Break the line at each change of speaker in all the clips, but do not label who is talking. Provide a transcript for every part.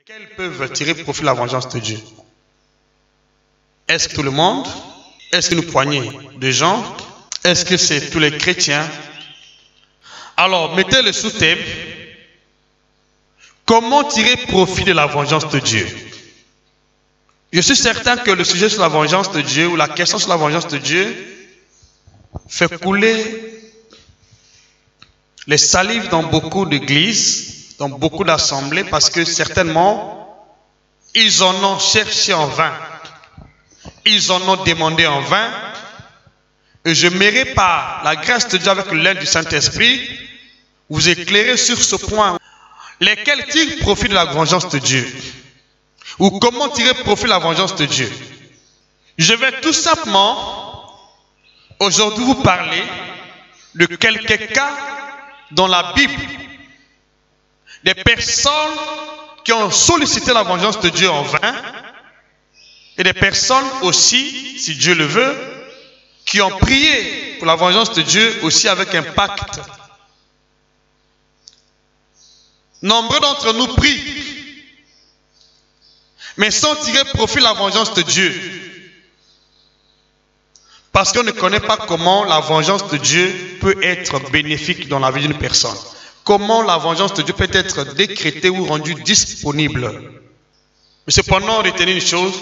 Lesquels peuvent tirer profit de la vengeance de Dieu? Est-ce que tout le monde? Est-ce qu'une poignée de gens? Est-ce que c'est tous les chrétiens? Alors, mettez le sous-thème. Comment tirer profit de la vengeance de Dieu? Je suis certain que le sujet sur la vengeance de Dieu ou la question sur la vengeance de Dieu fait couler les salives dans beaucoup d'églises, dans beaucoup d'assemblées, parce que certainement, ils en ont cherché en vain. Ils en ont demandé en vain. Et je m'aimerais par la grâce de Dieu avec l'aide du Saint-Esprit vous éclairer sur ce point. Lesquels tirent profit de la vengeance de Dieu? Ou comment tirer profit de la vengeance de Dieu? Je vais tout simplement aujourd'hui vous parler de quelques cas dans la Bible. Des personnes qui ont sollicité la vengeance de Dieu en vain. Et des personnes aussi, si Dieu le veut, qui ont prié pour la vengeance de Dieu aussi avec un pacte. Nombreux d'entre nous prient, mais sans tirer profit de la vengeance de Dieu. Parce qu'on ne connaît pas comment la vengeance de Dieu peut être bénéfique dans la vie d'une personne. Comment la vengeance de Dieu peut être décrétée ou rendue disponible. Mais cependant, retenez une chose.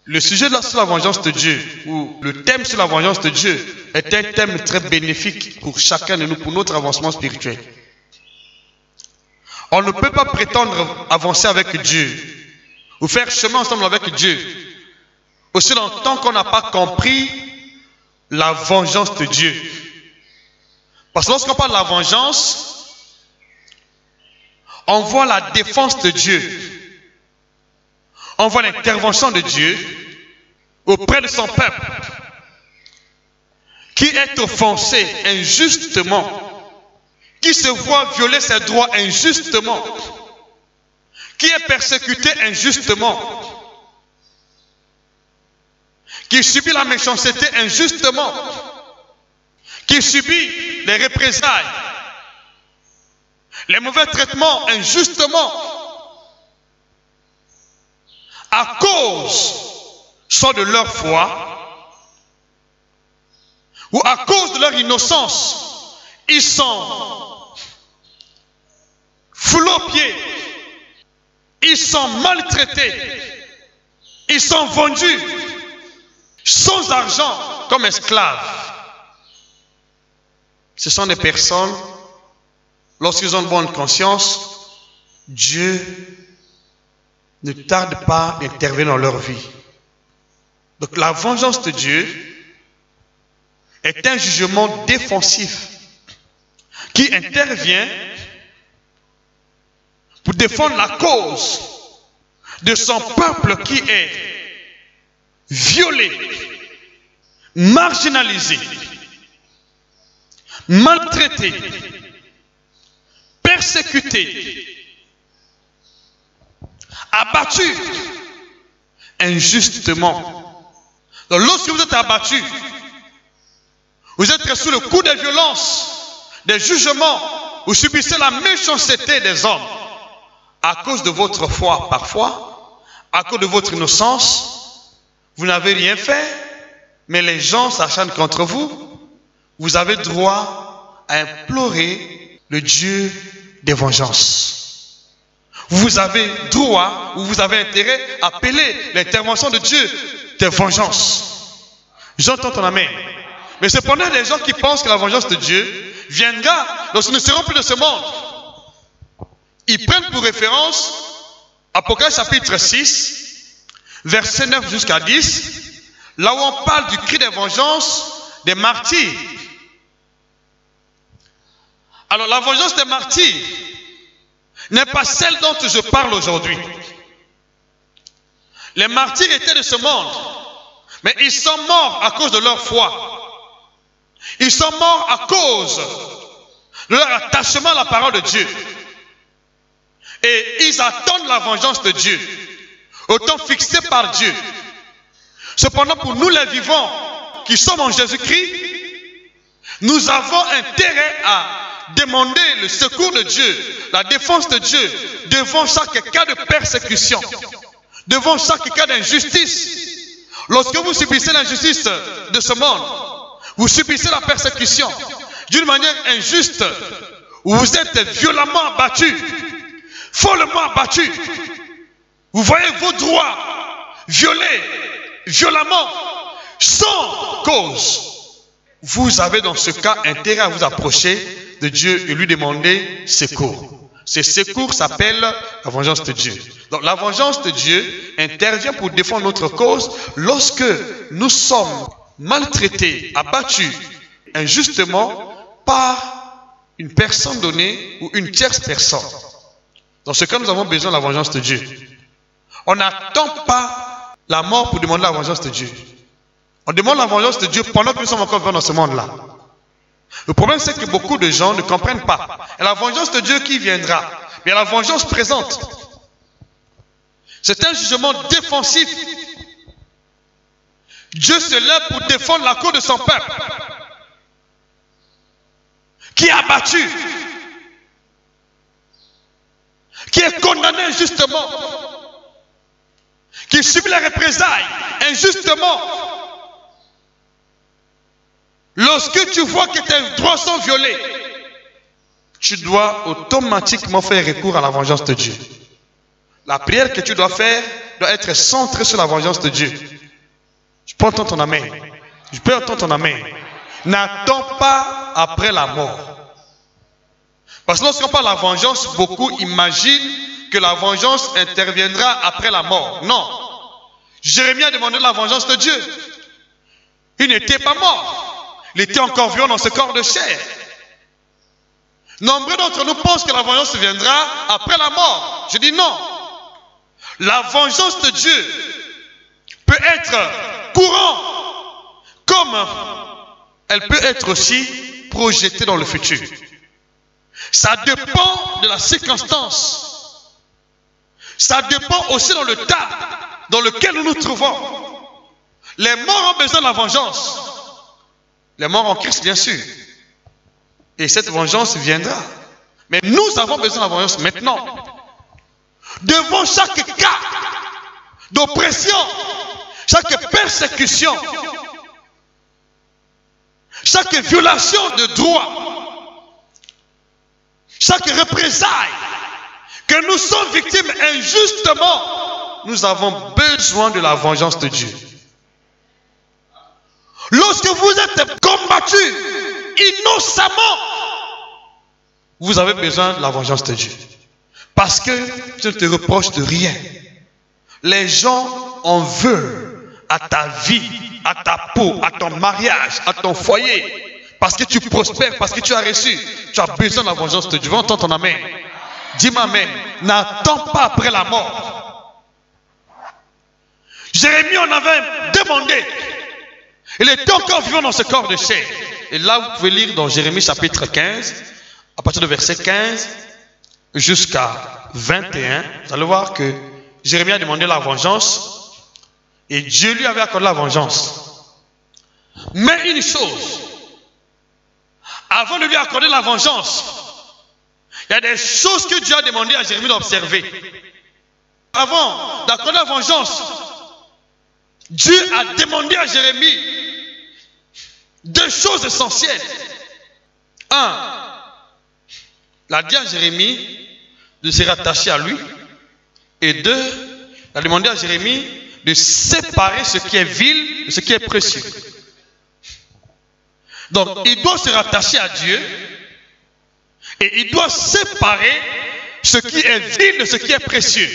Le sujet sur la vengeance de Dieu, ou le thème sur la vengeance de Dieu, est un thème très bénéfique pour chacun de nous, pour notre avancement spirituel. On ne peut pas prétendre avancer avec Dieu, ou faire chemin ensemble avec Dieu, aussi longtemps qu'on n'a pas compris la vengeance de Dieu. Parce que lorsqu'on parle de la vengeance, on voit la défense de Dieu. On voit l'intervention de Dieu auprès de son peuple qui est offensé injustement, qui se voit violer ses droits injustement, qui est persécuté injustement, qui subit la méchanceté injustement, qui subit les représailles, les mauvais traitements injustement, à cause soit de leur foi ou à cause de leur innocence. Ils sont foulés aux pieds, ils sont maltraités, ils sont vendus sans argent comme esclaves. Ce sont des personnes, lorsqu'ils ont une bonne conscience, Dieu ne tarde pas d'intervenir dans leur vie. Donc la vengeance de Dieu est un jugement défensif qui intervient pour défendre la cause de son peuple qui est violé, marginalisé, maltraité, persécuté, abattu injustement. Donc lorsque vous êtes abattu, vous êtes sous le coup des violences, des jugements, vous subissez la méchanceté des hommes à cause de votre foi parfois, à cause de votre innocence. Vous n'avez rien fait, mais les gens s'acharnent contre vous. Vous avez droit à implorer le Dieu des vengeances. Vous avez droit, ou vous avez intérêt à appeler l'intervention de Dieu des vengeances. J'entends ton amen. Mais cependant, les gens qui pensent que la vengeance de Dieu viendra lorsqu'ils ne seront plus de ce monde. Ils prennent pour référence Apocalypse chapitre 6, verset 9 jusqu'à 10, là où on parle du cri des vengeances des martyrs. Alors la vengeance des martyrs n'est pas celle dont je parle aujourd'hui. Les martyrs étaient de ce monde, mais ils sont morts à cause de leur foi. Ils sont morts à cause de leur attachement à la parole de Dieu. Et ils attendent la vengeance de Dieu, au temps fixé par Dieu. Cependant, pour nous les vivants, qui sommes en Jésus-Christ, nous avons intérêt à demander le secours de Dieu, la défense de Dieu devant chaque cas de persécution, devant chaque cas d'injustice. Lorsque vous subissez l'injustice de ce monde, vous subissez la persécution d'une manière injuste, vous êtes violemment abattu, follement abattu. Vous voyez vos droits violés violemment, sans cause. Vous avez dans ce cas intérêt à vous approcher de Dieu et lui demander secours. Ce secours s'appelle la vengeance de Dieu. Donc la vengeance de Dieu intervient pour défendre notre cause lorsque nous sommes maltraités, abattus injustement par une personne donnée ou une tierce personne. Dans ce cas, nous avons besoin de la vengeance de Dieu. On n'attend pas la mort pour demander la vengeance de Dieu. On demande la vengeance de Dieu pendant que nous sommes encore vivants dans ce monde-là. Le problème, c'est que beaucoup de gens ne comprennent pas. Et la vengeance de Dieu qui viendra, mais la vengeance présente. C'est un jugement défensif. Dieu se lève pour défendre la cause de son peuple, qui est abattu, qui est condamné injustement, qui subit les représailles injustement. Lorsque tu vois que tes droits sont violés, tu dois automatiquement faire recours à la vengeance de Dieu. La prière que tu dois faire doit être centrée sur la vengeance de Dieu. Je peux entendre ton amen. Je peux entendre ton amen. N'attends pas après la mort. Parce que lorsqu'on parle de la vengeance, beaucoup imaginent que la vengeance interviendra après la mort. Non. Jérémie a demandé la vengeance de Dieu. Il n'était pas mort. Il était encore vivant dans ce corps de chair. Nombreux d'entre nous pensent que la vengeance viendra après la mort. Je dis non. La vengeance de Dieu peut être courante, comme elle peut être aussi projetée dans le futur. Ça dépend de la circonstance. Ça dépend aussi dans le tas dans lequel nous nous trouvons. Les morts ont besoin de la vengeance. Les morts en Christ, bien sûr. Et cette vengeance viendra. Mais nous avons besoin de la vengeance maintenant. Devant chaque cas d'oppression, chaque persécution, chaque violation de droit, chaque représailles que nous sommes victimes injustement, nous avons besoin de la vengeance de Dieu. Lorsque vous êtes combattu innocemment, vous avez besoin de la vengeance de Dieu. Parce que tu ne te reproches de rien. Les gens en veulent à ta vie, à ta peau, à ton mariage, à ton foyer. Parce que tu prospères, parce que tu as reçu. Tu as besoin de la vengeance de Dieu. Entends ton amen. Dis-moi amen. N'attends pas après la mort. Jérémie en avait demandé. Il était encore vivant dans ce corps de chair. Et là, vous pouvez lire dans Jérémie chapitre 15, à partir du verset 15 jusqu'à 21. Vous allez voir que Jérémie a demandé la vengeance et Dieu lui avait accordé la vengeance. Mais une chose, avant de lui accorder la vengeance, il y a des choses que Dieu a demandé à Jérémie d'observer. Avant d'accorder la vengeance, Dieu a demandé à Jérémie deux choses essentielles. Un, il a dit à Jérémie de se rattacher à lui. Et deux, il a demandé à Jérémie de séparer ce qui est vil de ce qui est précieux. Donc, il doit se rattacher à Dieu et il doit séparer ce qui est vil de ce qui est précieux.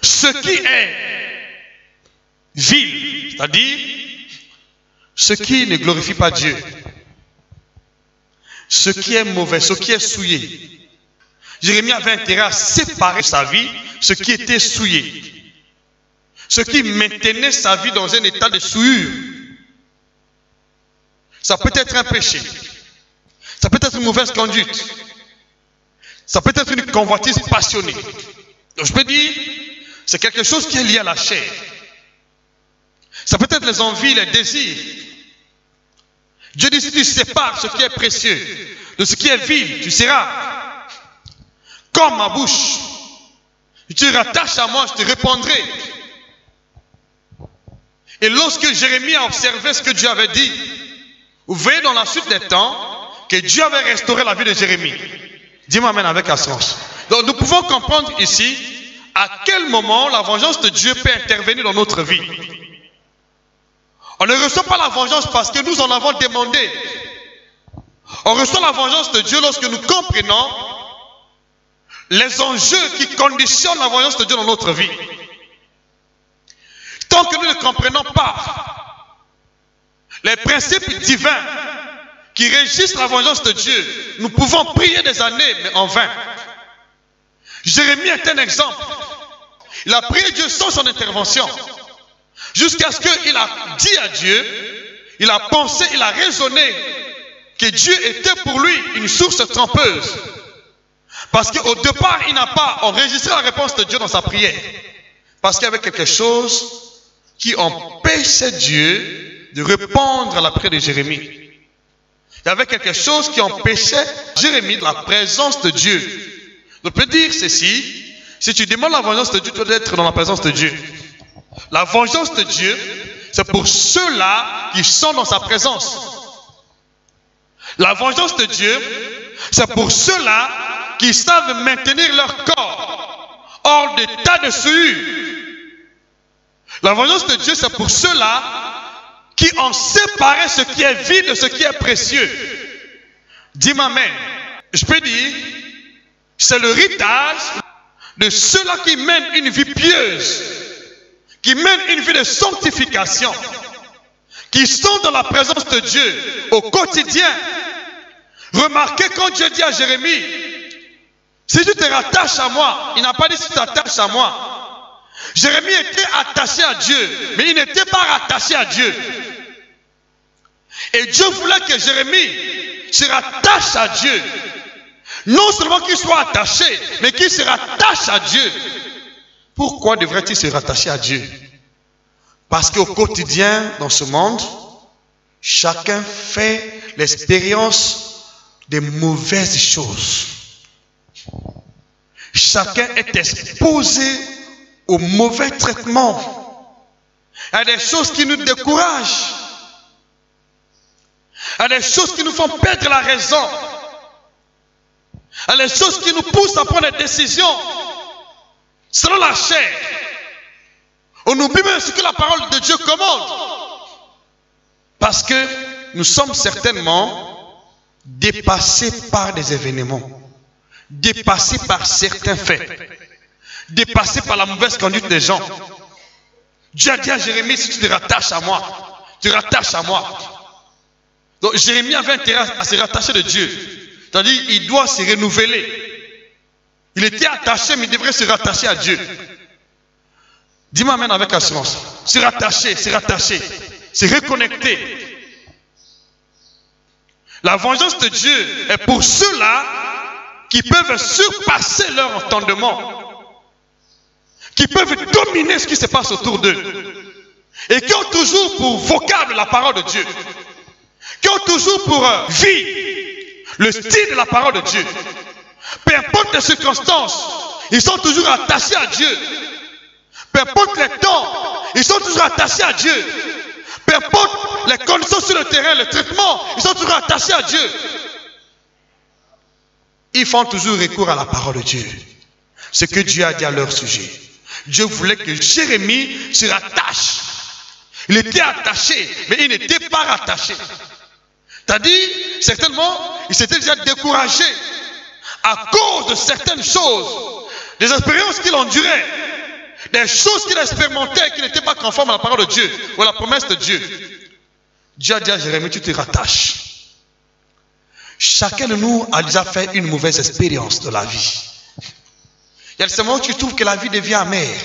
Ce qui est vil, c'est-à-dire ce qui ne glorifie pas Dieu, ce qui est mauvais, ce qui est souillé. Jérémie avait intérêt à séparer sa vie ce qui était souillé, ce qui maintenait sa vie dans un état de souillure. Ça peut être un péché, ça peut être une mauvaise conduite, ça peut être une convoitise passionnée. Donc je peux dire, c'est quelque chose qui est lié à la chair. Ça peut être les envies, les désirs. Dieu dit, si tu sépares ce qui est précieux de ce qui est vil, tu seras comme ma bouche. Si tu rattaches à moi, je te répondrai. Et lorsque Jérémie a observé ce que Dieu avait dit, vous voyez dans la suite des temps que Dieu avait restauré la vie de Jérémie. Dis-moi amen avec assurance. Donc nous pouvons comprendre ici à quel moment la vengeance de Dieu peut intervenir dans notre vie. On ne reçoit pas la vengeance parce que nous en avons demandé. On reçoit la vengeance de Dieu lorsque nous comprenons les enjeux qui conditionnent la vengeance de Dieu dans notre vie. Tant que nous ne comprenons pas les principes divins qui régissent la vengeance de Dieu, nous pouvons prier des années, mais en vain. Jérémie est un exemple. Il a prié Dieu sans son intervention. Jusqu'à ce qu'il a dit à Dieu, il a pensé, il a raisonné que Dieu était pour lui une source trompeuse. Parce qu'au départ, il n'a pas enregistré la réponse de Dieu dans sa prière. Parce qu'il y avait quelque chose qui empêchait Dieu de répondre à la prière de Jérémie. Il y avait quelque chose qui empêchait Jérémie de la présence de Dieu. On peut dire ceci, si tu demandes la vengeance de Dieu, tu dois être dans la présence de Dieu. La vengeance de Dieu, c'est pour ceux-là qui sont dans sa présence. La vengeance de Dieu, c'est pour ceux-là qui savent maintenir leur corps hors d'état de souillure. La vengeance de Dieu, c'est pour ceux-là qui ont séparé ce qui est vide de ce qui est précieux. Dis-moi amen. Je peux dire, c'est l'héritage de ceux-là qui mènent une vie pieuse, qui mènent une vie de sanctification, qui sont dans la présence de Dieu au quotidien. Remarquez quand Dieu dit à Jérémie, si tu te rattaches à moi, il n'a pas dit si tu t'attaches à moi. Jérémie était attaché à Dieu, mais il n'était pas rattaché à Dieu. Et Dieu voulait que Jérémie se rattache à Dieu. Non seulement qu'il soit attaché, mais qu'il se rattache à Dieu. Pourquoi devrait-il se rattacher à Dieu? Parce qu'au quotidien, dans ce monde, chacun fait l'expérience des mauvaises choses. Chacun est exposé au mauvais traitement. Il y a des choses qui nous découragent. Il y a des choses qui nous font perdre la raison. Il y a des choses qui nous poussent à prendre des décisions selon la chair. On oublie même ce que la parole de Dieu commande. Parce que nous sommes certainement dépassés par des événements, dépassés par certains faits, dépassés par la mauvaise conduite des gens. Dieu a dit à Jérémie, si tu te rattaches à moi, tu rattaches à moi. Donc Jérémie avait intérêt à se rattacher de Dieu. C'est-à-dire, il doit se renouveler. Il était attaché, mais il devrait se rattacher à Dieu. Dis-moi amen avec assurance. Se rattacher, se reconnecter. La vengeance de Dieu est pour ceux-là qui peuvent surpasser leur entendement, qui peuvent dominer ce qui se passe autour d'eux, et qui ont toujours pour vocable la parole de Dieu, qui ont toujours pour vie le style de la parole de Dieu. Peu importe les circonstances, ils sont toujours attachés à Dieu. Peu importe les temps, ils sont toujours attachés à Dieu. Peu importe les conditions sur le terrain, le traitement, ils sont toujours attachés à Dieu. Ils font toujours recours à la parole de Dieu. Ce que Dieu a dit à leur sujet. Dieu voulait que Jérémie se rattache. Il était attaché, mais il n'était pas rattaché. C'est-à-dire, certainement, il s'était déjà découragé à cause de certaines choses, des expériences qu'il endurait, des choses qu'il expérimentait qui n'étaient pas conformes à la parole de Dieu ou à la promesse de Dieu. Dieu a dit à Jérémie, tu te rattaches. Chacun de nous a déjà fait une mauvaise expérience de la vie. Il y a des moments où tu trouves que la vie devient amère,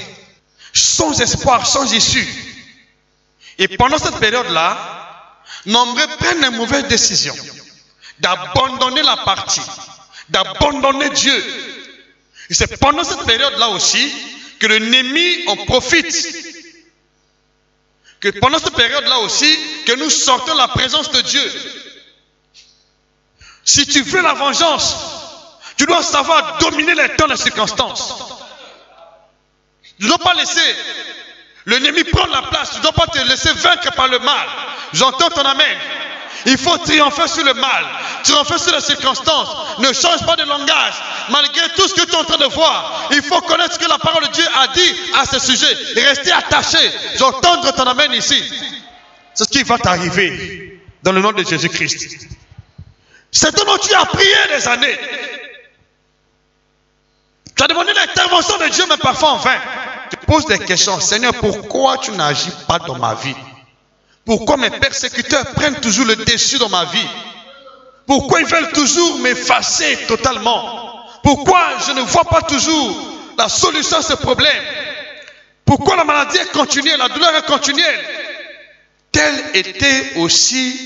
sans espoir, sans issue. Et pendant cette période-là, nombreux prennent une mauvaise décision d'abandonner la partie, d'abandonner Dieu. Et c'est pendant cette période-là aussi que l'ennemi en profite que pendant cette période-là aussi, que nous sortons de la présence de Dieu. Si tu veux la vengeance, tu dois savoir dominer les temps, les circonstances. Tu ne dois pas laisser l'ennemi prendre la place. Tu ne dois pas te laisser vaincre par le mal. J'entends ton amen. Il faut triompher sur le mal, triompher sur les circonstances. Ne change pas de langage. Malgré tout ce que tu es en train de voir, il faut connaître ce que la parole de Dieu a dit à ce sujet. Et rester attaché. J'entends ton amen ici. C'est ce qui va t'arriver dans le nom de Jésus-Christ. C'est ce dont tu as prié des années. Tu as demandé l'intervention de Dieu, mais parfois en vain. Tu poses des questions. Seigneur, pourquoi tu n'agis pas dans ma vie? Pourquoi mes persécuteurs prennent toujours le dessus dans ma vie? Pourquoi ils veulent toujours m'effacer totalement? Pourquoi je ne vois pas toujours la solution à ce problème? Pourquoi la maladie est continuelle, la douleur est continuelle? Telle était aussi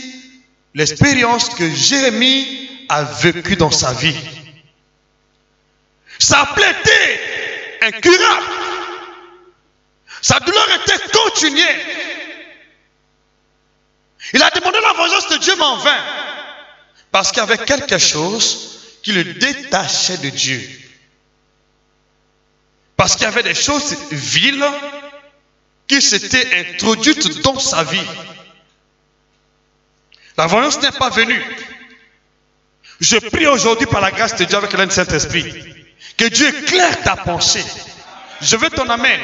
l'expérience que Jérémie a vécue dans sa vie. Sa plaie était incurable. Sa douleur était continuelle. Il a demandé la vengeance de Dieu, mais en vain. Parce qu'il y avait quelque chose qui le détachait de Dieu. Parce qu'il y avait des choses viles qui s'étaient introduites dans sa vie. La vengeance n'est pas venue. Je prie aujourd'hui par la grâce de Dieu avec l'aide du Saint-Esprit. Que Dieu éclaire ta pensée. Je veux ton amen.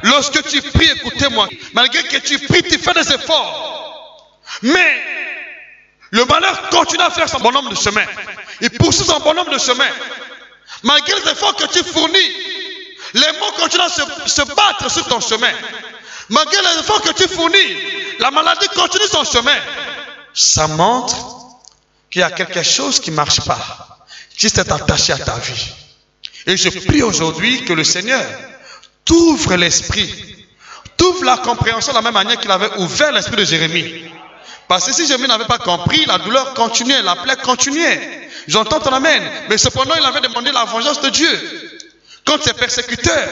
Lorsque tu pries, écoutez-moi. Malgré que tu pries, tu fais des efforts. Mais le malheur continue à faire son bonhomme de chemin. Il poursuit son bonhomme de chemin. Malgré les efforts que tu fournis, les mots continuent à se battre sur ton chemin. Malgré les efforts que tu fournis, la maladie continue son chemin. Ça montre qu'il y a quelque chose qui ne marche pas, qui s'est attaché à ta vie. Et je prie aujourd'hui que le Seigneur t'ouvre l'esprit, t'ouvre la compréhension de la même manière qu'il avait ouvert l'esprit de Jérémie. Parce que si Jérémie n'avait pas compris, la douleur continuait, la plaie continuait. J'entends ton amen. Mais cependant, il avait demandé la vengeance de Dieu contre ses persécuteurs.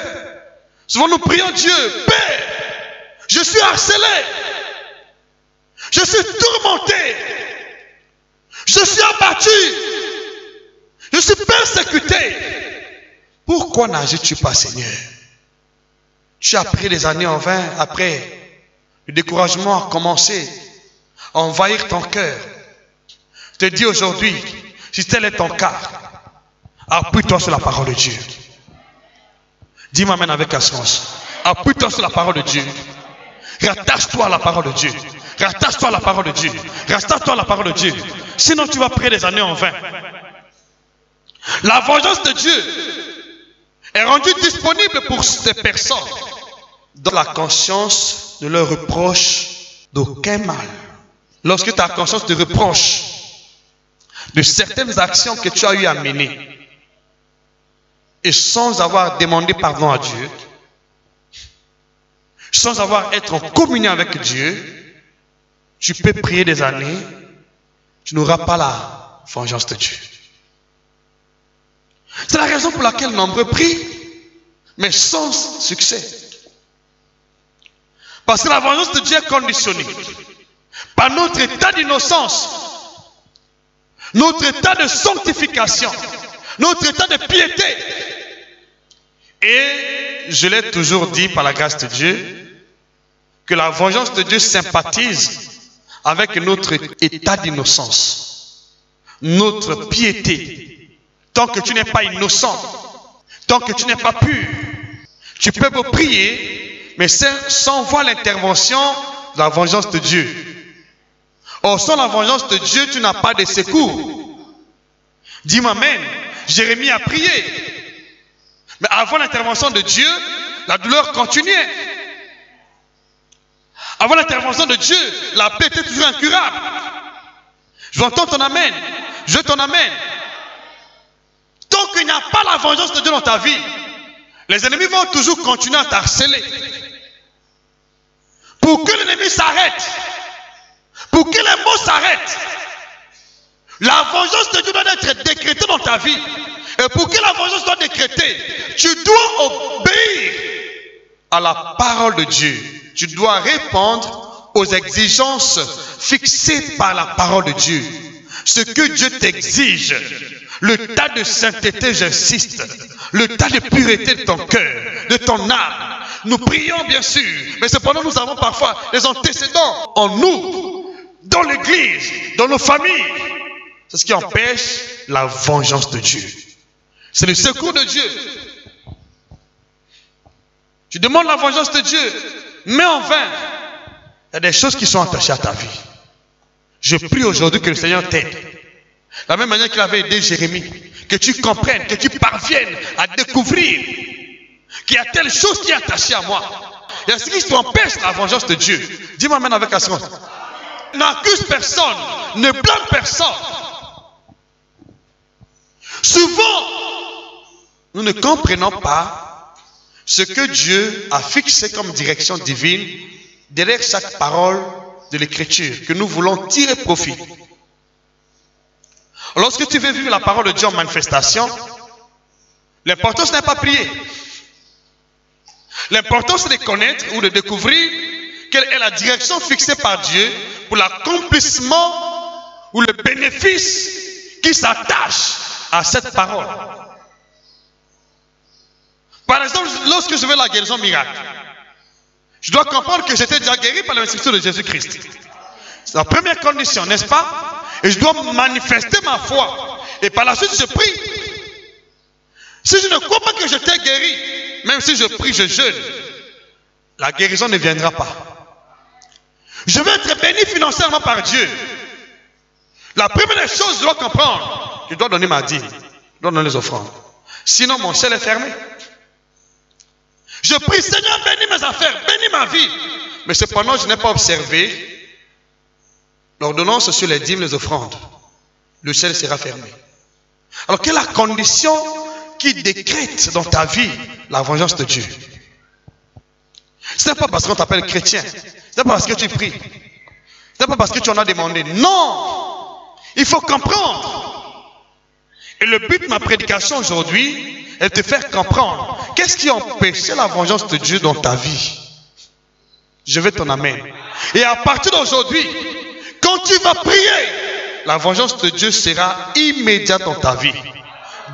Souvent nous prions Dieu, Père, je suis harcelé, je suis tourmenté, je suis abattu, je suis persécuté. Pourquoi n'agis-tu pas, Seigneur? Tu as pris des années en vain. Après, le découragement a commencé à envahir ton cœur. Je te dis aujourd'hui, si tel est ton cas, appuie-toi sur la parole de Dieu. Dis-moi amen avec assurance. Appuie-toi sur la parole de Dieu. Rattache-toi à la parole de Dieu. Rattache-toi à la parole de Dieu. Rattache-toi à la parole de Dieu. Sinon, tu vas prier des années en vain. La vengeance de Dieu est rendue disponible pour ces personnes dont la conscience ne leur reproche d'aucun mal. Lorsque ta conscience te reproche de certaines actions que tu as eu à mener et sans avoir demandé pardon à Dieu, sans avoir été en communion avec Dieu, tu peux prier des années, tu n'auras pas la vengeance de Dieu. C'est la raison pour laquelle nombreux prient, mais sans succès. Parce que la vengeance de Dieu est conditionnée par notre état d'innocence, notre état de sanctification, notre état de piété. Et je l'ai toujours dit par la grâce de Dieu, que la vengeance de Dieu sympathise avec notre état d'innocence, notre piété. Tant que tu n'es pas innocent, tant que tu n'es pas pur, tu peux me prier, mais sans voir l'intervention de la vengeance de Dieu. Or, sans la vengeance de Dieu, tu n'as pas de secours. Dis-moi amen. Jérémie a prié. Mais avant l'intervention de Dieu, la douleur continuait. Avant l'intervention de Dieu, la plaie était toujours incurable. Je entends ton amen. Je ton amen. Tant qu'il n'y a pas la vengeance de Dieu dans ta vie, les ennemis vont toujours continuer à t'harceler. Pour que l'ennemi s'arrête, pour que les mots s'arrêtent, la vengeance de Dieu doit être décrétée dans ta vie. Et pour que la vengeance soit décrétée, tu dois obéir à la parole de Dieu. tu dois répondre aux exigences fixées par la parole de Dieu. Ce que Dieu t'exige, le tas de sainteté, j'insiste, le tas de pureté de ton cœur, de ton âme. Nous prions bien sûr, mais cependant nous avons parfois des antécédents en nous, dans l'église, dans nos familles. C'est ce qui empêche la vengeance de Dieu. C'est le secours de Dieu. Tu demandes la vengeance de Dieu, mais en vain. Il y a des choses qui sont attachées à ta vie. Je prie aujourd'hui que le Seigneur t'aide. De la même manière qu'il avait aidé Jérémie, que tu comprennes, que tu parviennes à découvrir qu'il y a telle chose qui est attachée à moi. Il y a ce qui t'empêche la vengeance de Dieu. Dis-moi maintenant avec assurance. N'accuse personne, ne blâme personne. Souvent, nous ne comprenons pas ce que Dieu a fixé comme direction divine derrière chaque parole de l'Écriture, que nous voulons tirer profit. Lorsque tu veux vivre la parole de Dieu en manifestation, l'important ce n'est pas prier. L'important c'est de connaître ou de découvrir quelle est la direction fixée par Dieu pour l'accomplissement ou le bénéfice qui s'attache à cette parole. Par exemple, lorsque je veux la guérison miracle, je dois comprendre que j'étais déjà guéri par l'instruction de Jésus-Christ. C'est la première condition, n'est-ce pas? Et je dois manifester ma foi. Et par la suite, je prie. Si je ne crois pas que j'étais guéri, même si je prie, je jeûne, la guérison ne viendra pas. Je vais être béni financièrement par Dieu. La première des choses, je dois comprendre, je dois donner ma dîme, je dois donner les offrandes. Sinon, mon ciel est fermé. Je prie, Seigneur, bénis mes affaires, bénis ma vie. Mais cependant, je n'ai pas observé l'ordonnance sur les dîmes, les offrandes. Le ciel sera fermé. Alors, quelle est la condition qui décrète dans ta vie la vengeance de Dieu? Ce n'est pas parce qu'on t'appelle chrétien. Ce n'est pas parce que tu pries. Ce n'est pas parce que tu en as demandé. Non! Il faut comprendre. Et le but de ma prédication aujourd'hui est de te faire comprendre qu'est-ce qui empêchait la vengeance de Dieu dans ta vie. Je vais t'en amener. Et à partir d'aujourd'hui, quand tu vas prier, la vengeance de Dieu sera immédiate dans ta vie.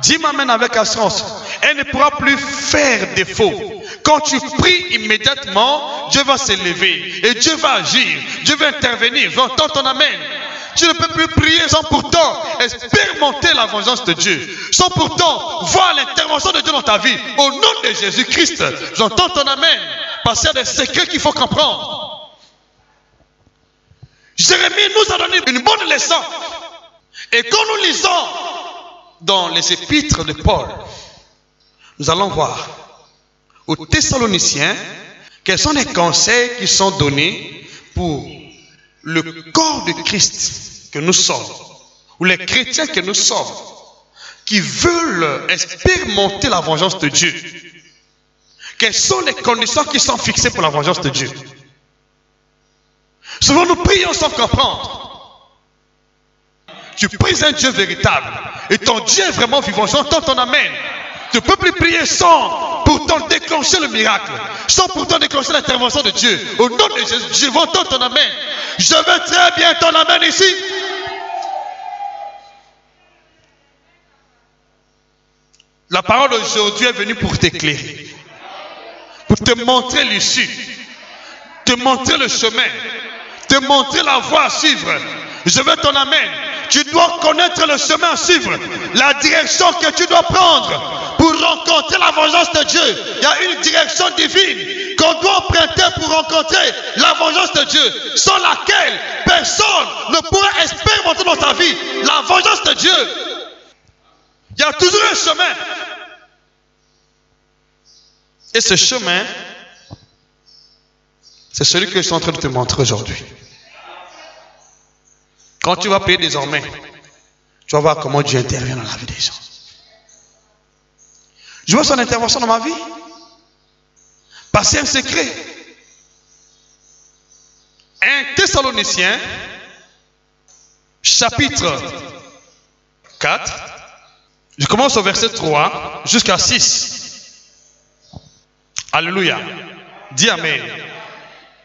Dis-moi maintenant avec assurance, elle ne pourra plus faire défaut. Quand tu pries immédiatement, Dieu va s'élever et Dieu va agir, Dieu va intervenir, j'entends ton amen. Tu ne peux plus prier sans pourtant expérimenter la vengeance de Dieu, sans pourtant voir l'intervention de Dieu dans ta vie. Au nom de Jésus-Christ, j'entends ton amen, parce qu'il y a des secrets qu'il faut comprendre. Jérémie nous a donné une bonne leçon. Et quand nous lisons dans les épîtres de Paul, nous allons voir aux Thessaloniciens quels sont les conseils qui sont donnés pour le corps de Christ que nous sommes, ou les chrétiens que nous sommes, qui veulent expérimenter la vengeance de Dieu. Quelles sont les conditions qui sont fixées pour la vengeance de Dieu? Souvent nous prions sans comprendre. Tu pries un Dieu véritable et ton Dieu est vraiment vivant. J'entends ton amen. Tu ne peux plus prier sans pourtant déclencher le miracle, sans pourtant déclencher l'intervention de Dieu. Au nom de Jésus, je veux entendre ton amen. Je veux très bien ton amen ici. La parole d'aujourd'hui est venue pour t'éclairer, pour te montrer l'issue, te montrer le chemin, te montrer la voie à suivre. Je veux ton amen. Tu dois connaître le chemin à suivre, la direction que tu dois prendre pour rencontrer la vengeance de Dieu. Il y a une direction divine qu'on doit emprunter pour rencontrer la vengeance de Dieu, sans laquelle personne ne pourra expérimenter dans sa vie la vengeance de Dieu. Il y a toujours un chemin. Et ce chemin, c'est celui que je suis en train de te montrer aujourd'hui. Quand tu vas prier désormais, tu vas voir comment Dieu intervient dans la vie des gens. Je vois son intervention dans ma vie. Passer un secret. 1 Thessaloniciens, chapitre 4. Je commence au verset 3 jusqu'à 6. Alléluia. Dis Amen.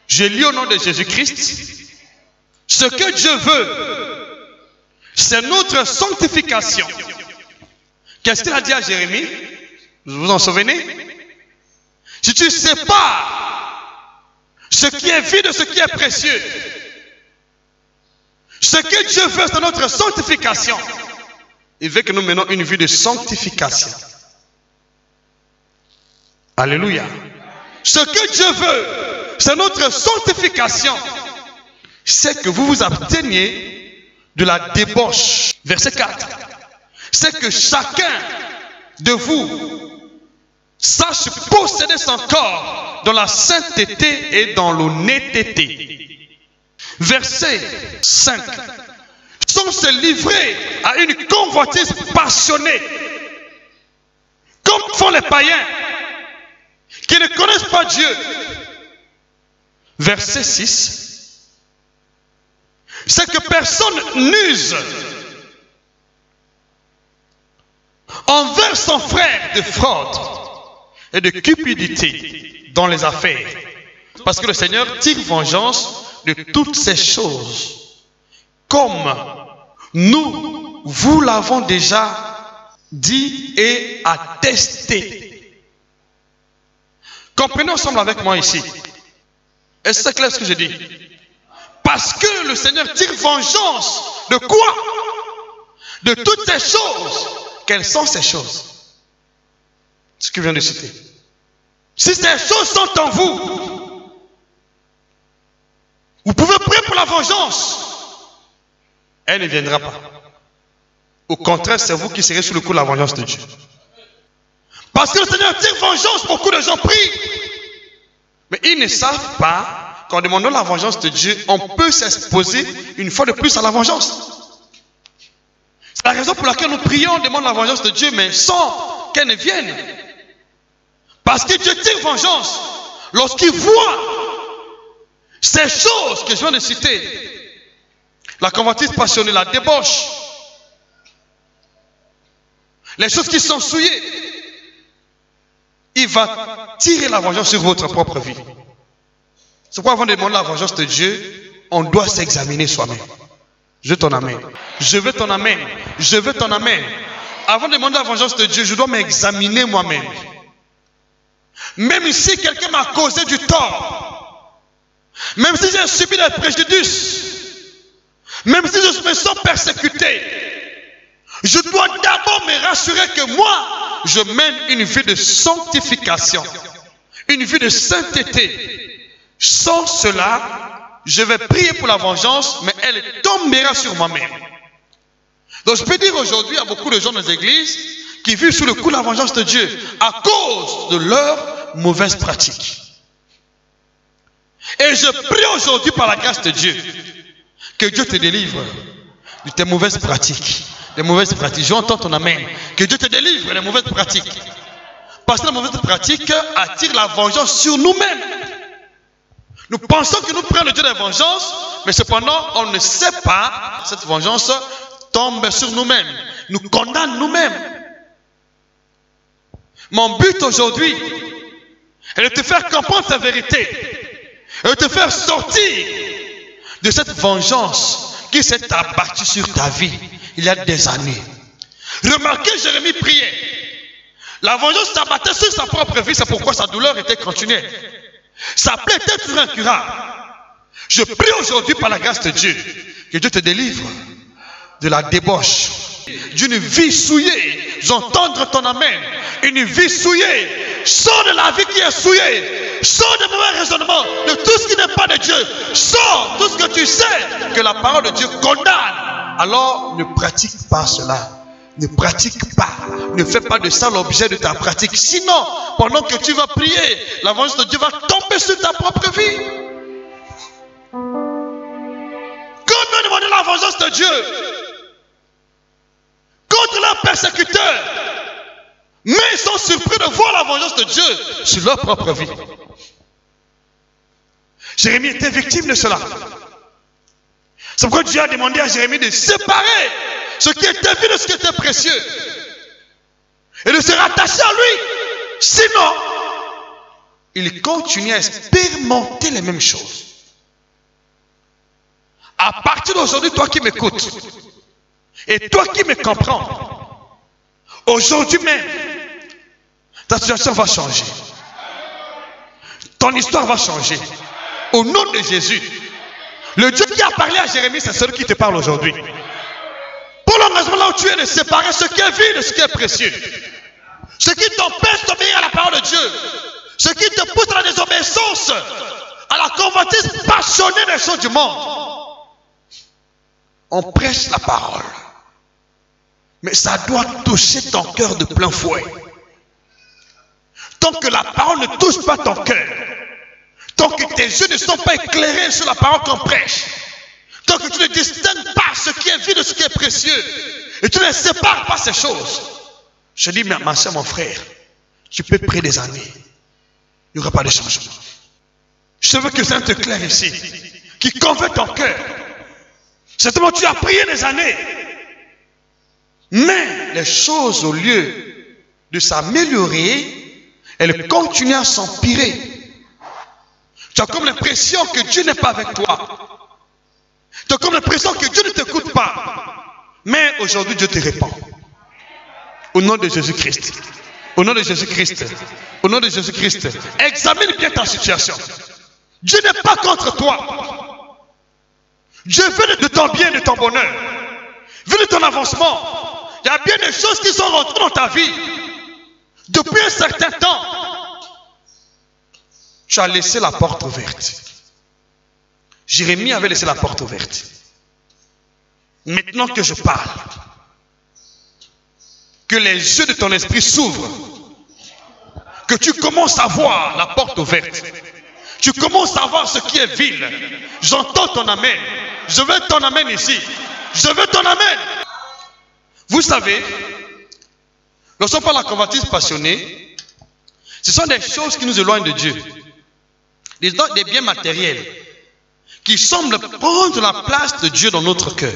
Je lis au nom de Jésus-Christ. Ce que Dieu veut, c'est notre sanctification. Qu'est-ce qu'il a dit à Jérémie? Vous vous en souvenez? Si tu sépares ce qui est vide de ce qui est précieux, ce que Dieu veut, c'est notre sanctification. Il veut que nous menions une vie de sanctification. Alléluia. Ce que Dieu veut, c'est notre sanctification. C'est que vous vous absteniez de la débauche. Verset 4. C'est que chacun de vous sache posséder son corps dans la sainteté et dans l'honnêteté. Verset 5. Sans se livrer à une convoitise passionnée, comme font les païens qui ne connaissent pas Dieu. Verset 6. C'est que personne n'use envers son frère de fraude et de cupidité dans les affaires. Parce que le Seigneur tire vengeance de toutes ces choses. Comme nous vous l'avons déjà dit et attesté. Comprenez ensemble avec moi ici. Est-ce que c'est clair ce que je dis? Parce que le Seigneur tire vengeance de quoi? De toutes ces choses. Quelles sont ces choses? Ce que je viens de citer. Si ces choses sont en vous, vous pouvez prier pour la vengeance. Elle ne viendra pas. Au contraire, c'est vous qui serez sous le coup de la vengeance de Dieu. Parce que le Seigneur tire vengeance, beaucoup de gens prient. Mais ils ne savent pas qu'en demandant la vengeance de Dieu, on peut s'exposer une fois de plus à la vengeance. C'est la raison pour laquelle nous prions, on demande la vengeance de Dieu, mais sans qu'elle ne vienne. Parce que Dieu tire vengeance lorsqu'il voit ces choses que je viens de citer. La convoitise passionnée, la débauche, les choses qui sont souillées. Il va tirer la vengeance sur votre propre vie. C'est pourquoi avant de demander la vengeance de Dieu, on doit s'examiner soi-même. Je veux ton amen. Je veux ton amen. Je veux ton amen. Avant de demander la vengeance de Dieu, je dois m'examiner moi-même. Même si quelqu'un m'a causé du tort, même si j'ai subi des préjudices, même si je me sens persécuté, je dois d'abord me rassurer que moi, je mène une vie de sanctification, une vie de sainteté. Sans cela, je vais prier pour la vengeance, mais elle tombera sur moi-même. Donc je peux dire aujourd'hui à beaucoup de gens dans les églises qui vivent sous le coup de la vengeance de Dieu à cause de leurs mauvaises pratiques. Et je prie aujourd'hui par la grâce de Dieu que Dieu te délivre de tes mauvaises pratiques. Les mauvaises pratiques. J'entends ton amen. Que Dieu te délivre des mauvaises pratiques. Parce que la mauvaise pratique attire la vengeance sur nous-mêmes. Nous pensons que nous prions le Dieu de la vengeance, mais cependant, on ne sait pas, cette vengeance tombe sur nous-mêmes, nous condamne nous-mêmes. Mon but aujourd'hui est de te faire comprendre sa vérité, et de te faire sortir de cette vengeance qui s'est abattue sur ta vie il y a des années. Remarquez, Jérémie priait. La vengeance s'abattait sur sa propre vie, c'est pourquoi sa douleur était continuelle. Sa plaie était toujours incurable. Je prie aujourd'hui par la grâce de Dieu que Dieu te délivre de la débauche, d'une vie souillée. J'entends ton amen. Une vie souillée. Sors de la vie qui est souillée. Sors de mauvais raisonnements, de tout ce qui n'est pas de Dieu. Sors tout ce que tu sais que la parole de Dieu condamne. Alors ne pratique pas cela. Ne pratique pas. Ne fais pas de ça l'objet de ta pratique. Sinon, pendant que tu vas prier, la vengeance de Dieu va tomber sur ta propre vie. Combien demander la vengeance de Dieu contre leurs persécuteurs, mais ils sont surpris de voir la vengeance de Dieu sur leur propre vie. Jérémie était victime de cela. C'est pourquoi Dieu a demandé à Jérémie de séparer ce qui était vil de ce qui était précieux et de se rattacher à lui. Sinon, il continue à expérimenter les mêmes choses. À partir d'aujourd'hui, toi qui m'écoutes, et toi qui me comprends, aujourd'hui même, ta situation va changer. Ton histoire va changer. Au nom de Jésus. Le Dieu qui a parlé à Jérémie, c'est celui qui te parle aujourd'hui. Pour l'engagement là où tu es, de séparer ce qui est vil de ce qui est précieux. Ce qui t'empêche d'obéir à la parole de Dieu. Ce qui te pousse à la désobéissance, à la convoitise passionnée des choses du monde. On prêche la parole. Mais ça doit toucher ton cœur de plein fouet. Tant que la parole ne touche pas ton cœur, tant que tes yeux ne sont pas éclairés sur la parole qu'on prêche, tant que tu ne distingues pas ce qui est vil de ce qui est précieux, et tu ne sépares pas ces choses, je dis, ma soeur, mon frère, tu peux prier des années, il n'y aura pas de changement. Je veux que ça te claire ici, qui convainc ton cœur. Certainement, tu as prié des années, mais les choses, au lieu de s'améliorer, elles continuent à s'empirer. Tu as comme l'impression que Dieu n'est pas avec toi. Tu as comme l'impression que Dieu ne t'écoute pas. Mais aujourd'hui, Dieu te répond. Au nom de Jésus-Christ. Au nom de Jésus-Christ. Au nom de Jésus-Christ. Examine bien ta situation. Dieu n'est pas contre toi. Dieu veut de ton bien, de ton bonheur. Veut de ton avancement. Il y a bien des choses qui sont rentrées dans ta vie. Depuis un certain temps, tu as laissé la porte ouverte. Jérémie avait laissé la porte ouverte. Maintenant que je parle, que les yeux de ton esprit s'ouvrent, que tu commences à voir la porte ouverte, tu commences à voir ce qui est vil. J'entends ton amen. Je veux ton amen ici. Je veux ton amen. Vous savez, lorsqu'on parle de la convoitise passionnée, ce sont des choses qui nous éloignent de Dieu. Des biens matériels qui semblent prendre la place de Dieu dans notre cœur.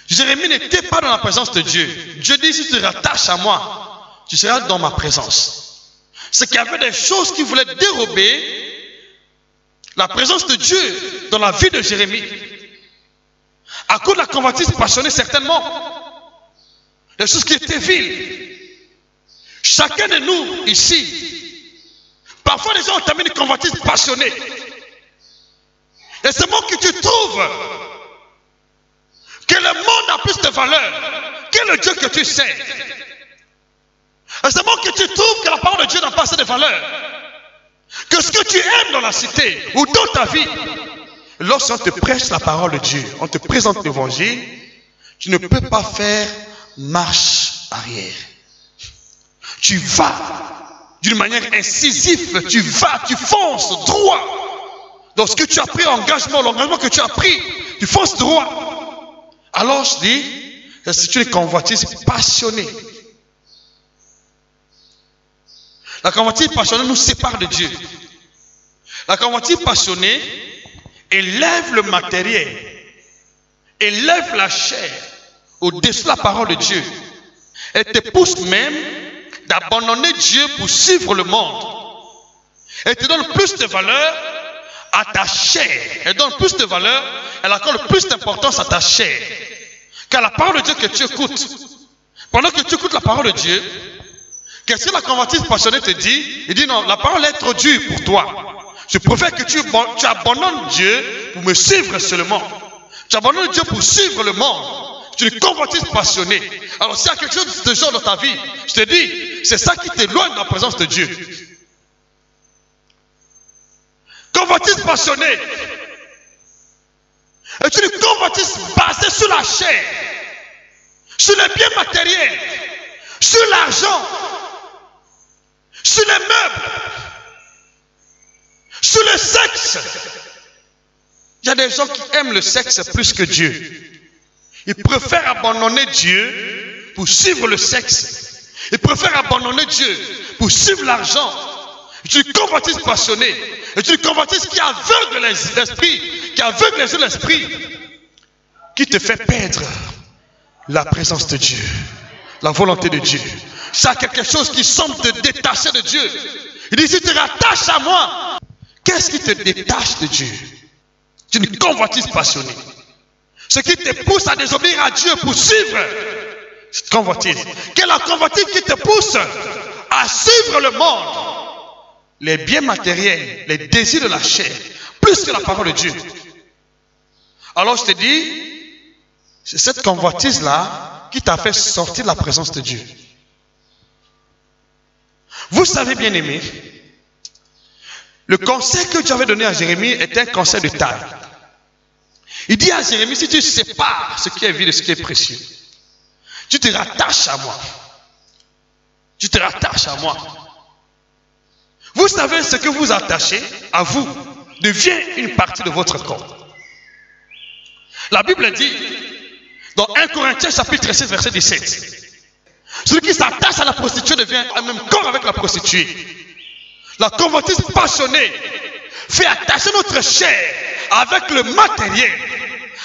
Jérémie n'était pas dans la présence de Dieu. Dieu dit, si tu te rattaches à moi, tu seras dans ma présence. C'est qu'il y avait des choses qui voulaient dérober la présence de Dieu dans la vie de Jérémie. À cause de la convoitise passionnée, certainement. Des choses qui étaient viles. Chacun de nous, ici, parfois les gens ont entamé une convoitise passionnée. Et c'est moi que tu trouves que le monde a plus de valeur que le Dieu que tu sais. Et c'est moi que tu trouves que la parole de Dieu n'a pas assez de valeur. Que ce que tu aimes dans la cité ou dans ta vie, lorsqu'on te prêche la parole de Dieu, on te présente l'évangile, tu ne peux pas faire marche arrière. Tu vas d'une manière incisive, tu vas, tu fonces droit. Dans ce que tu as pris engagement, l'engagement que tu as pris, tu fonces droit. Alors je dis, c'est une convoitise passionnée. La convoitise passionnée nous sépare de Dieu. La convoitise passionnée élève le matériel, élève la chair au-dessus de la parole de Dieu. Elle te pousse même d'abandonner Dieu pour suivre le monde. Elle te donne plus de valeur à ta chair. Elle donne plus de valeur, elle accorde plus d'importance à ta chair. Car la parole de Dieu que tu écoutes, pendant que tu écoutes la parole de Dieu, qu'est-ce que la convoitise passionnée te dit? Il dit non, la parole est trop dure pour toi. Je préfère que tu abandonnes Dieu pour me suivre seulement. Tu abandonnes Dieu pour suivre le monde. Tu es une convoitise passionnée. Alors s'il y a quelque chose de ce genre dans ta vie, je te dis, c'est ça qui t'éloigne de la présence de Dieu. Convoitise passionnée est une convoitise basée sur la chair, sur les biens matériels, sur l'argent, sur les meubles, sur le sexe. Il y a des gens qui aiment le sexe plus que Dieu. Ils préfèrent abandonner Dieu pour suivre le sexe. Ils préfèrent abandonner Dieu pour suivre l'argent. C'est une convoitise passionnée. C'est une convoitise qui aveugle l'esprit, qui aveugle les yeux de l'esprit, qui te fait perdre la présence de Dieu, la volonté de Dieu. c'est quelque chose qui semble te détacher de Dieu. Il dit, si tu te rattaches à moi, qu'est-ce qui te détache de Dieu? C'est une convoitise passionnée. Ce qui te pousse à désobéir à Dieu pour suivre cette convoitise. Quelle est la convoitise qui te pousse à suivre le monde? Les biens matériels, les désirs de la chair, plus que la parole de Dieu. Alors je te dis, c'est cette convoitise-là qui t'a fait sortir de la présence de Dieu. Vous savez, bien aimé, le conseil que Dieu avait donné à Jérémie était un conseil de taille. Il dit à Jérémie, si tu sépares ce qui est vil de ce qui est précieux, tu te rattaches à moi. Tu te rattaches à moi. Vous savez, ce que vous attachez à vous devient une partie de votre corps. La Bible dit, dans 1 Corinthiens chapitre 16, verset 17, celui qui s'attache à la prostituée devient un même corps avec la prostituée. La convoitise passionnée fait attacher notre chair avec le matériel,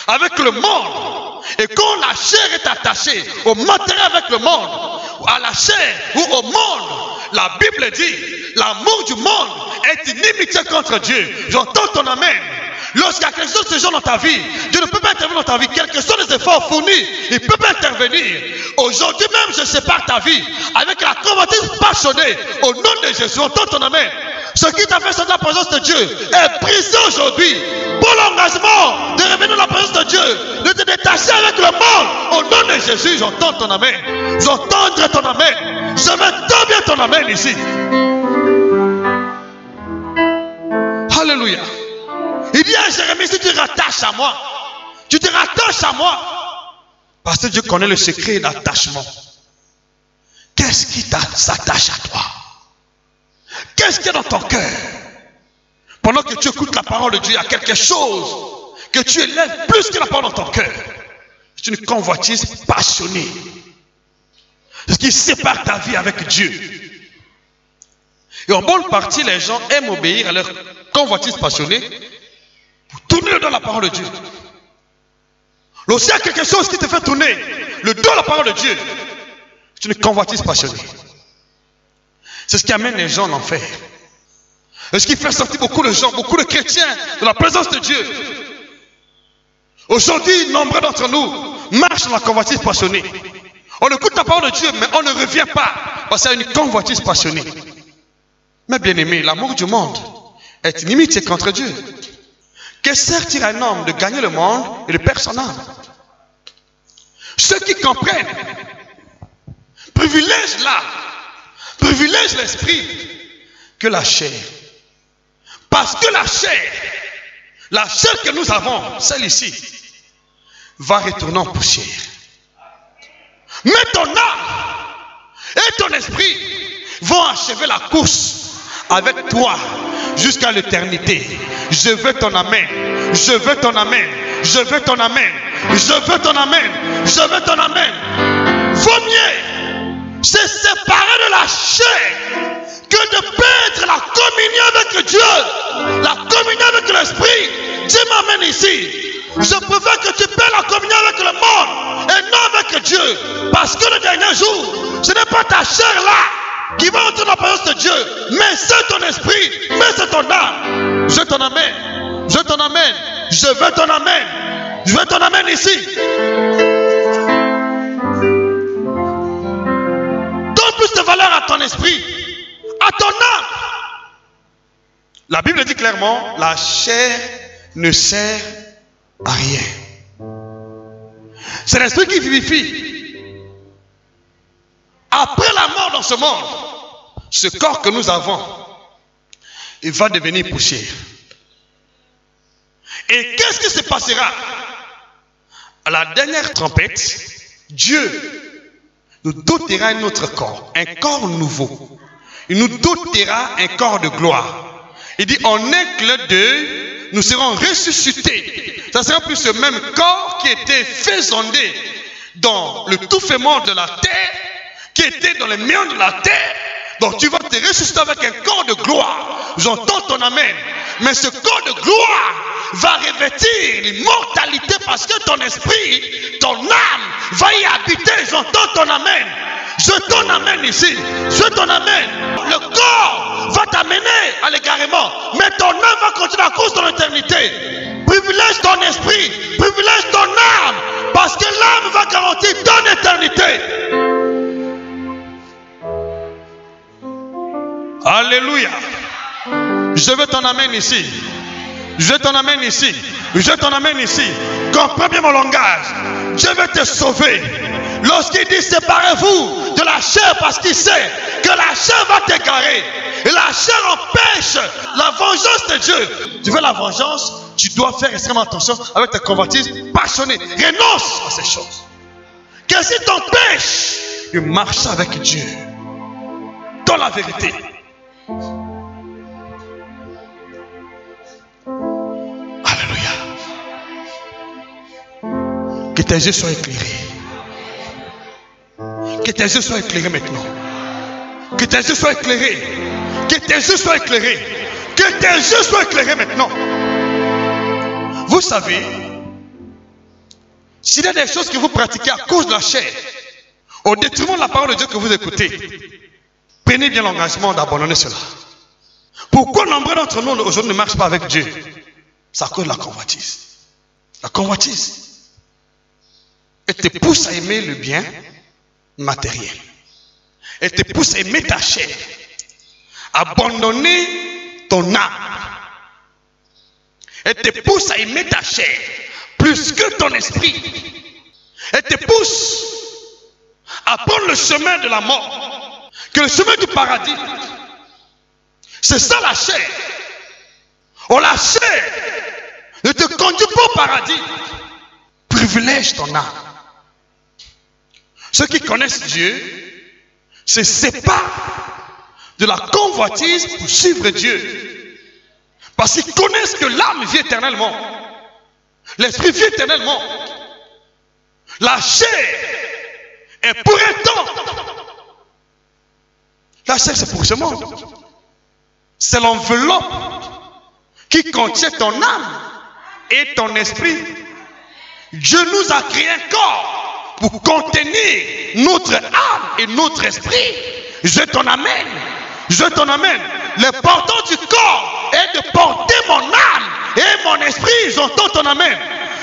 avec le monde. Et quand la chair est attachée au matériel avec le monde, à la chair ou au monde, la Bible dit, l'amour du monde est inimitié contre Dieu. J'entends ton amen. Lorsqu'il y a quelque chose de ce genre dans ta vie, Dieu ne peut pas intervenir dans ta vie. Quels que soient les efforts fournis, il ne peut pas intervenir. Aujourd'hui même, je sépare ta vie avec la convoitise passionnée. Au nom de Jésus, entends ton amen. Ce qui t'a fait sortir de la présence de Dieu est brisé aujourd'hui. Pour l'engagement de revenir dans la présence de Dieu, de te détacher avec le monde. Au nom de Jésus, j'entends ton amen. J'entends ton amen. Je vais tant bien ton amen ici. Alléluia. Il dit à Jérémie, si tu te rattaches à moi, tu te rattaches à moi. Parce que Dieu connaît le secret d'attachement. Qu'est-ce qui s'attache à toi? Qu'est-ce qu'il y a dans ton cœur? Pendant que tu écoutes la parole de Dieu, il y a quelque chose que tu élèves plus que la parole dans ton cœur. C'est une convoitise passionnée. C'est ce qui sépare ta vie avec Dieu. Et en bonne partie, les gens aiment obéir à leur convoitise passionnée pour tourner le dos à la parole de Dieu. Lorsqu'il y a quelque chose qui te fait tourner le dos à la parole de Dieu, c'est une convoitise passionnée. C'est ce qui amène les gens en enfer. Et ce qui fait sortir beaucoup de gens, beaucoup de chrétiens de la présence de Dieu. Aujourd'hui, nombreux d'entre nous marchent dans la convoitise passionnée. On écoute la parole de Dieu, mais on ne revient pas parce qu'il y a une convoitise passionnée. Mais bien aimé, l'amour du monde est inimitié contre Dieu. Que sert-il à un homme de gagner le monde et de perdre son âme? Ceux qui comprennent privilègent l'esprit que la chair. Parce que la chair que nous avons, celle ici, va retourner en poussière. Mais ton âme et ton esprit vont achever la course avec toi jusqu'à l'éternité. Je veux ton amen. Je veux ton amen. Je veux ton amen. Je veux ton amen. Je veux ton amen. Vaut mieux se séparer de la chair que de perdre la communion avec Dieu, la communion avec l'esprit. Dieu m'amène ici. Je préfère que tu perds la communion avec le monde et non avec Dieu. Parce que le dernier jour, ce n'est pas ta chair là qui va entrer dans la présence de Dieu, mais c'est ton esprit, mais c'est ton âme. Je t'en amène. Je t'en amène. Je veux ton amène. Je veux ton amène ici. Donne plus de valeur à ton esprit, à ton âme. La Bible dit clairement, la chair ne sert à rien. C'est l'esprit qui vivifie. Après la mort dans ce monde, ce corps que nous avons, il va devenir poussière. Et qu'est-ce qui se passera? À la dernière trompette, Dieu nous dotera un autre corps, un corps nouveau. Il nous dotera un corps de gloire. Il dit, en un clin d'œil, nous serons ressuscités. Ça sera plus ce même corps qui était faisandé dans le tout faiement de la terre, qui était dans les méandres de la terre. Donc tu vas te ressusciter avec un corps de gloire. J'entends ton amen. Mais ce corps de gloire va revêtir l'immortalité parce que ton esprit, ton âme va y habiter. J'entends ton amen. Je t'en amène ici. Je t'en amène. Le corps va t'amener à l'égarement. Mais ton âme va continuer à cause de l'éternité. Privilège ton esprit. Privilège ton âme. Parce que l'âme va garantir ton éternité. Alléluia. Je veux t'en amener ici. Je t'en amène ici. Je t'en amène ici. Comprends bien mon langage. Je vais te sauver. Lorsqu'il dit séparez-vous de la chair, parce qu'il sait que la chair va t'égarer. Et la chair empêche la vengeance de Dieu. Tu veux la vengeance? Tu dois faire extrêmement attention avec ta convoitise passionnée. Renonce à ces choses. Qu'est-ce qui t'empêche de marcher avec Dieu dans la vérité? Alléluia. Que tes yeux soient éclairés. Que tes yeux soient éclairés maintenant. Que tes yeux soient éclairés. Que tes yeux soient éclairés. Que tes yeux soient éclairés maintenant. Vous savez, s'il y a des choses que vous pratiquez à cause de la chair, au détriment de la parole de Dieu que vous écoutez, prenez bien l'engagement d'abandonner cela. Pourquoi nombreux d'entre nous aujourd'hui ne marchent pas avec Dieu? C'est à cause de la convoitise. La convoitise. Elle te pousse à aimer le bien matériel. Elle te pousse à aimer ta chair. Abandonner ton âme. Elle te pousse à aimer ta chair plus que ton esprit. Elle te pousse à prendre le chemin de la mort que le chemin du paradis. C'est ça la chair. Oh, la chair ne te conduit pas au paradis. Privilège ton âme. Ceux qui connaissent Dieu se séparent de la convoitise pour suivre Dieu. Parce qu'ils connaissent que l'âme vit éternellement. L'esprit vit éternellement. La chair est pour un temps. La chair, c'est pour ce monde. C'est l'enveloppe qui contient ton âme et ton esprit. Dieu nous a créé un corps pour contenir notre âme et notre esprit. Je t'en amène. Je t'en amène. L'important du corps est de porter mon âme et mon esprit. J'entends ton amène.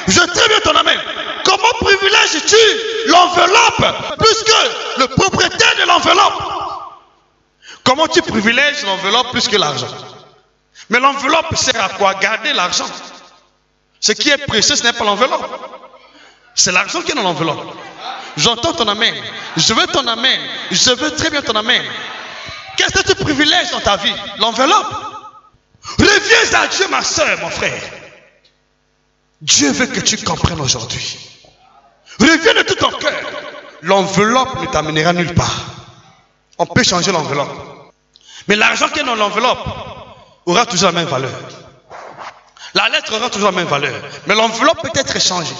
Je très bien t'en amène. Comment privilèges-tu l'enveloppe plus que le propriétaire de l'enveloppe? Comment tu privilèges l'enveloppe plus que l'argent? Mais l'enveloppe sert à quoi? Garder l'argent. Ce qui est précieux, ce n'est pas l'enveloppe. C'est l'argent qui est dans l'enveloppe. J'entends ton amène. Je veux ton amène. Je veux très bien ton amène. Qu'est-ce que tu privilèges dans ta vie? L'enveloppe. Reviens à Dieu, ma soeur, mon frère. Dieu veut que tu comprennes aujourd'hui. Reviens de tout ton cœur. L'enveloppe ne t'amènera nulle part. On peut changer l'enveloppe. Mais l'argent qui est dans l'enveloppe aura toujours la même valeur. La lettre aura toujours la même valeur. Mais l'enveloppe peut être changée.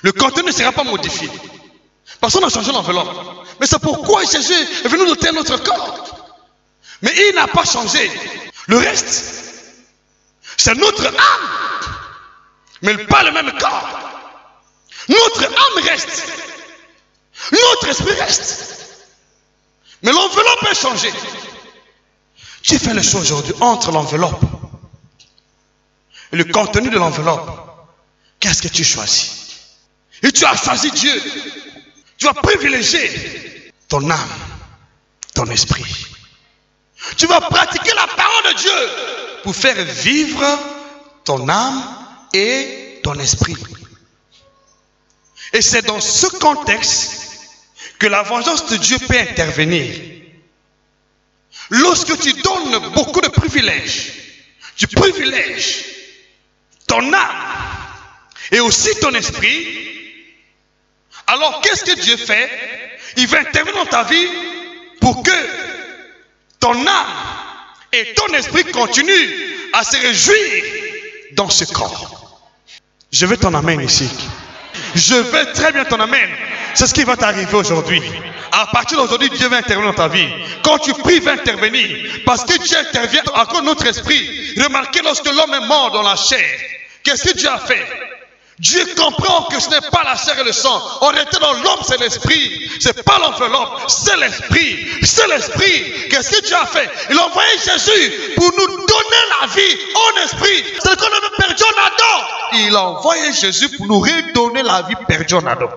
Le contenu ne sera pas modifié. Parce qu'on a changé l'enveloppe. Mais c'est pourquoi Jésus est venu nous donner notre corps. Mais il n'a pas changé. Le reste, c'est notre âme. Mais pas le même corps. Notre âme reste. Notre esprit reste. Mais l'enveloppe est changée. Tu fais le choix aujourd'hui entre l'enveloppe et le contenu de l'enveloppe. Qu'est-ce que tu choisis? Et tu as choisi Dieu. Tu vas privilégier ton âme, ton esprit. Tu vas pratiquer la parole de Dieu pour faire vivre ton âme et ton esprit. Et c'est dans ce contexte que la vengeance de Dieu peut intervenir. Lorsque tu donnes beaucoup de privilèges, tu privilèges ton âme et aussi ton esprit, alors qu'est-ce que Dieu fait? Il va intervenir dans ta vie pour que ton âme et ton esprit continuent à se réjouir dans ce corps. Je veux t'en amener ici. Je veux très bien t'en amener. C'est ce qui va t'arriver aujourd'hui. À partir d'aujourd'hui, Dieu va intervenir dans ta vie. Quand tu pries, il va intervenir. Parce que Dieu intervient à cause de notre esprit. Remarquez, lorsque l'homme est mort dans la chair, qu'est-ce que Dieu a fait? Dieu comprend que ce n'est pas la chair et le sang. En réalité, dans l'homme, c'est l'esprit. C'est pas l'enveloppe, c'est l'esprit. C'est l'esprit. Qu'est-ce que Dieu a fait? Il a envoyé Jésus pour nous donner la vie en esprit. C'est qu'on avait perdu en Adam. Il a envoyé Jésus pour nous redonner la vie perdue en Adam.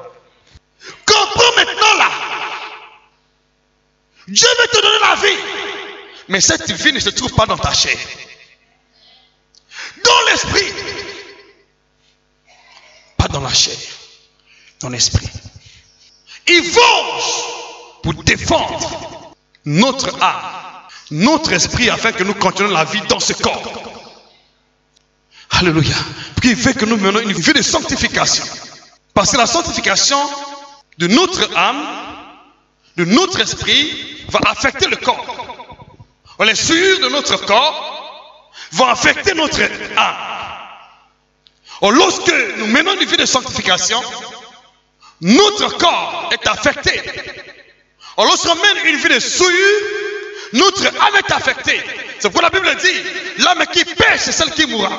Comprends maintenant là. Dieu veut te donner la vie. Mais cette vie ne se trouve pas dans ta chair. Dans l'esprit. Pas dans la chair. Dans l'esprit. Il venge pour défendre notre âme, notre esprit, afin que nous continuions la vie dans ce corps. Alléluia. Puis il veut que nous menions une vie de sanctification. Parce que la sanctification de notre âme, de notre esprit, va affecter le corps. Les souillures de notre corps vont affecter notre âme. Or, lorsque nous menons une vie de sanctification, notre corps est affecté. Or, lorsqu'on mène une vie de souillure, notre âme est affectée. C'est pourquoi la Bible dit, l'âme qui pêche, c'est celle qui mourra.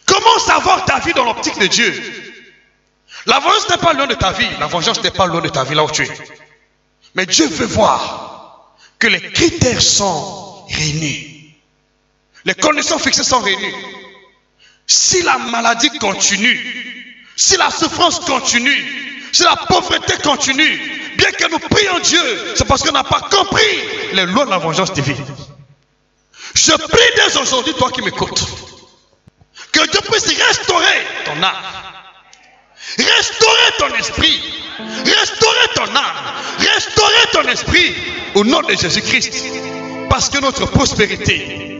Comment savoir ta vie dans l'optique de Dieu? La vengeance n'est pas loin de ta vie. La vengeance n'est pas loin de ta vie là où tu es. Mais Dieu veut voir que les critères sont réunis. Les conditions fixées sont réunies. Si la maladie continue, si la souffrance continue, si la pauvreté continue, bien que nous prions Dieu, c'est parce qu'on n'a pas compris les lois de la vengeance divine. Je prie dès aujourd'hui, toi qui m'écoutes, que Dieu puisse restaurer ton âme, restaurer ton esprit, restaurer ton âme, restaurer ton esprit au nom de Jésus-Christ. Parce que notre prospérité,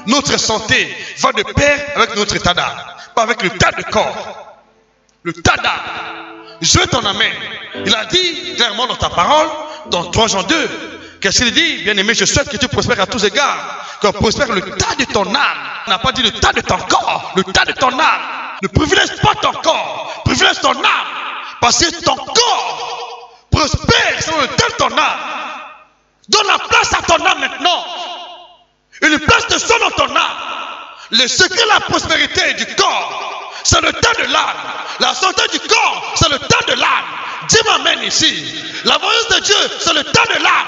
notre santé va de pair avec notre état d'âme, pas avec le tas de corps. Le tas d'âme. Je t'en amène. Il a dit clairement dans ta parole, dans 3 Jean 2, qu'est-ce qu'il dit? Bien aimé, je souhaite que tu prospères à tous égards, que prospère le tas de ton âme. Il n'a pas dit le tas de ton corps, le tas de ton âme. Ne privilège pas ton corps, privilège ton âme. Parce que ton corps prospère selon le tas de ton âme. Donne la place à ton âme maintenant. Une place de son dans ton âme. Le secret de la prospérité du corps, c'est le tas de l'âme. La santé du corps, c'est le tas de l'âme. Dieu m'amène ici. La vengeance de Dieu, c'est le tas de l'âme.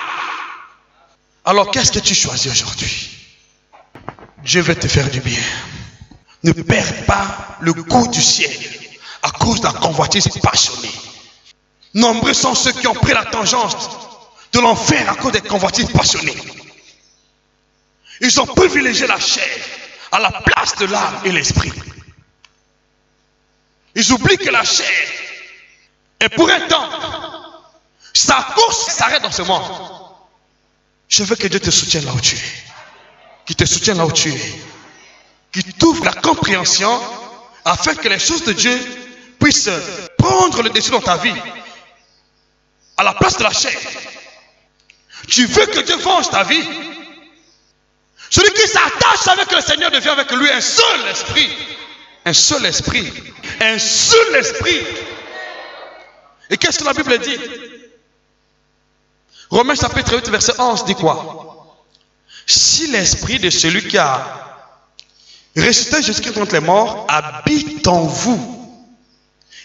Alors qu'est-ce que tu choisis aujourd'hui? Dieu veut te faire du bien. Ne perds pas le goût du ciel à cause de la convoitise passionnée. Nombreux sont ceux qui ont pris la tangente de l'enfer à cause des convoitises passionnées. Ils ont privilégié la chair à la place de l'âme et l'esprit. Ils oublient que la chair est pour un temps. Sa course s'arrête dans ce monde. Je veux que Dieu te soutienne là où tu es. Qu'il te soutienne là où tu es. Qu'il t'ouvre la compréhension afin que les choses de Dieu puissent prendre le dessus dans ta vie. À la place de la chair. Tu veux que Dieu venge ta vie. Celui qui s'attache avec le Seigneur devient avec lui un seul esprit. Un seul esprit. Un seul esprit. Et qu'est-ce que la Bible dit? Romains chapitre 8 verset 11 dit quoi? Si l'esprit de celui qui a ressuscité Jésus-Christ contre les morts habite en vous,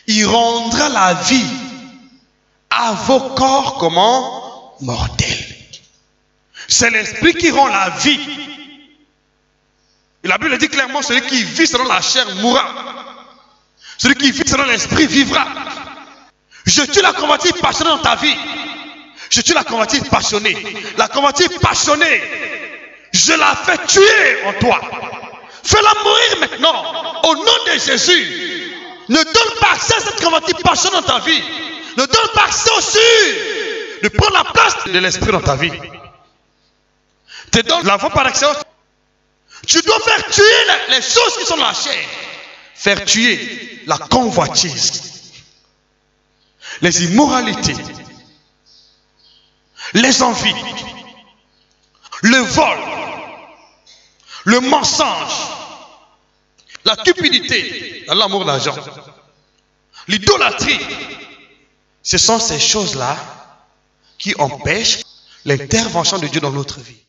il rendra la vie à vos corps comment? Mortels. C'est l'esprit qui rend la vie. Et la Bible dit clairement, celui qui vit selon la chair mourra. Celui qui vit selon l'esprit vivra. Je tue la convoitise passionnée dans ta vie. Je tue la convoitise passionnée. La convoitise passionnée, je la fais tuer en toi. Fais-la mourir maintenant. Au nom de Jésus. Ne donne pas accès à cette convoitise passionnée dans ta vie. Ne donne pas accès aussi de prendre la place de l'esprit dans ta vie. Tu donnes la voie par excellence. Tu dois faire tuer les choses qui sont dans la chair. Faire tuer la convoitise, les immoralités, les envies, le vol, le mensonge, la cupidité, l'amour de l'argent, l'idolâtrie. Ce sont ces choses-là qui empêchent l'intervention de Dieu dans notre vie.